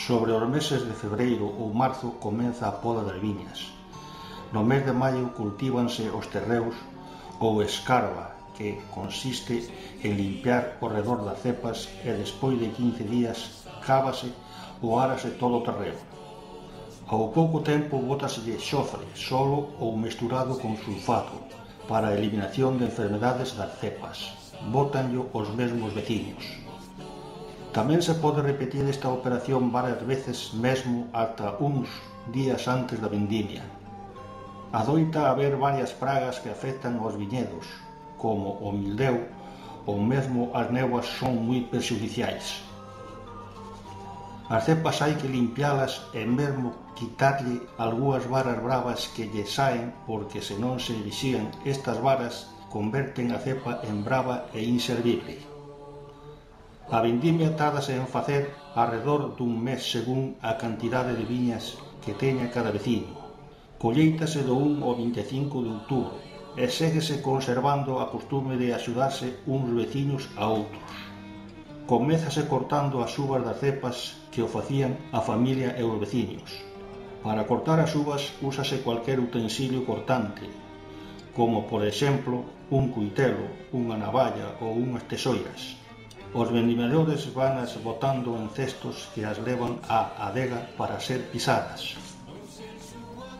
Sobre os meses de febreiro ou marzo comeza a poda das viñas. No mes de maio cultívanse os terreos ou escarba, que consiste en limpiar ao redor das cepas e despois de 15 días cávase ou árase todo o terreo. Ao pouco tempo bótaselle xofre, solo ou mesturado con sulfato, para a eliminación de enfermedades das cepas. Bótanllo os mesmos veciños. Tamén se pode repetir esta operación varias veces mesmo ata uns días antes da vendimia. Adoita haber varias pragas que afectan aos viñedos, como o mildeu ou mesmo as néboas son moi perxudiciais. As cepas hai que limpialas e mesmo quitarlle algunhas varas bravas que lle saen, porque se non se vixían estas varas converten a cepa en brava e inservible. A vendimia tárdase en facer arredor dun mes según a cantidade de viñas que teña cada veciño. Colleítase do 1 ao 25 de outubro e séguese conservando a costume de axudarse uns veciños a outros. Comézase cortando as uvas das cepas que o facían a familia e os veciños. Para cortar as uvas úsase cualquier utensilio cortante, como por exemplo un cuitelo, unha navalla ou unhas tesoiras. Os vendimadores vanas botando en cestos que as levan á adega para ser pisadas.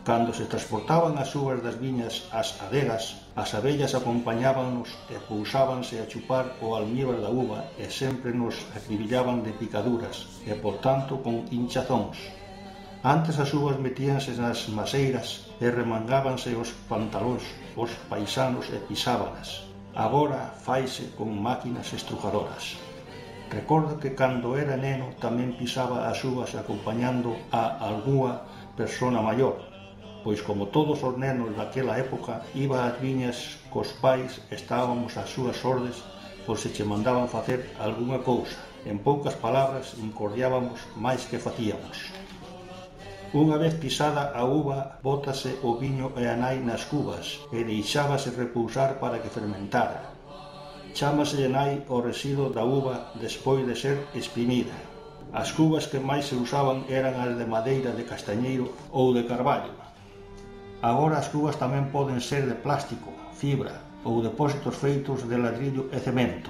Cando se transportaban as uvas das viñas ás adegas, as abellas acompañábanos e pousábanse a chupar o almíbar da uva e sempre nos acribillaban de picaduras e, por tanto, con hinchazóns. Antes as uvas metíanse nas maseiras e remangábanse os pantalóns os paisanos e pisábanas. Agora faise con máquinas estrujadoras. Recordo que cando era neno tamén pisaba as uvas acompañando a algunha persona maior, pois como todos os nenos daquela época iba ás viñas cos pais, estábamos ás súas ordes por se che mandaban facer algunha cousa. En poucas palabras, encordiábamos máis que facíamos. Unha vez pisada a uva, bótase o viño e a nai nas cubas e deixábase repousar para que fermentara. Chámase nai o residuo da uva despois de ser exprimida. As cubas que máis se usaban eran as de madeira de castañeiro ou de carballo. Agora as cubas tamén poden ser de plástico, fibra ou depósitos feitos de ladrillo e cemento.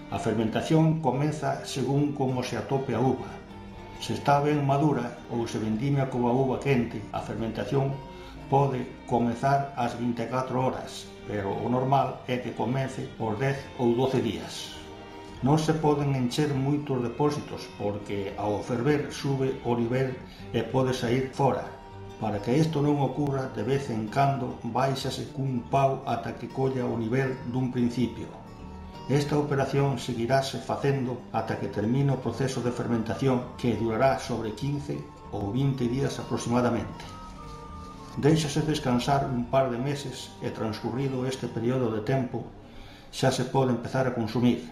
A fermentación comeza según como se atope a uva. Se está ben madura ou se vendimia como a uva quente, a fermentación pode comezar ás 24 horas, pero o normal é que comece por 10 ou 12 días. Non se poden encher moitos depósitos porque ao ferver sube o nivel e pode sair fora. Para que isto non ocurra, de vez en cando baixase cun pau ata que colla o nivel dun principio. Esta operación seguirase facendo ata que termine o proceso de fermentación, que durará sobre 15 ou 20 días aproximadamente. Déixase descansar un par de meses e transcurrido este período de tempo xa se pode empezar a consumir.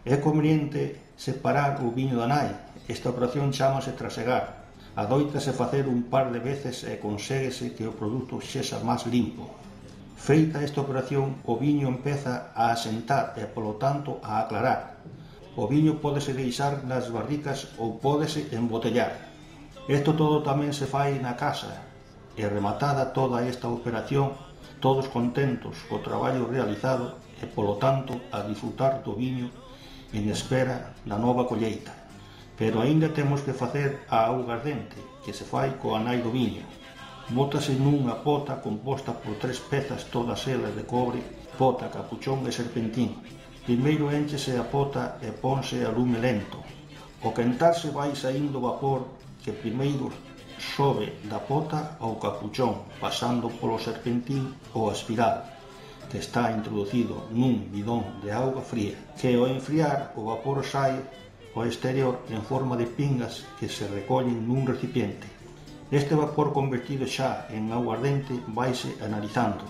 É conveniente separar o viño da nai. Esta operación chámase trasegar. Adóitase facer un par de veces e conséguese que o produto sexa máis limpo. Feita esta operación, o viño empeza a asentar e, polo tanto, a aclarar. O viño pódese deixar nas barricas ou pódese embotellar. Isto todo tamén se fai na casa, e rematada toda esta operación, todos contentos co traballo realizado e, polo tanto, a disfrutar do viño en espera da nova colleita. Pero aínda temos que facer a augardente, que se fai coa nai do viño. Bótase nunha pota composta por 3 pezas, todas elas de cobre, pota, capuchón e serpentín. Primeiro énchese a pota e ponse a lume lento. Ao quentarse vai saindo vapor que primeiro sobe da pota ao capuchón, pasando polo serpentín ou a espiral, que está introducido nun bidón de auga fría, que ao enfriar o vapor sai ao exterior en forma de pingas que se recollen nun recipiente. Este vapor convertido xa en aguardente vaise analizando.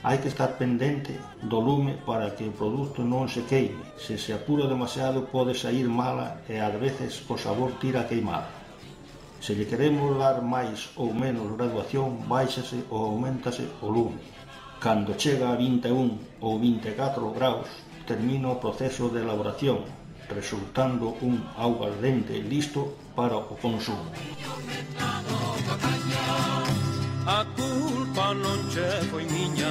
Hai que estar pendente do lume para que o produto non se queime. Se se apura demasiado pode sair mala e ás veces o sabor tira a queimar. Se lle queremos dar máis ou menos graduación, baixase ou aumentase o lume. Cando chega a 21 ou 24 graus, termina o proceso de elaboración resultando un aguardente listo para o consumo. A culpa non che foi miña,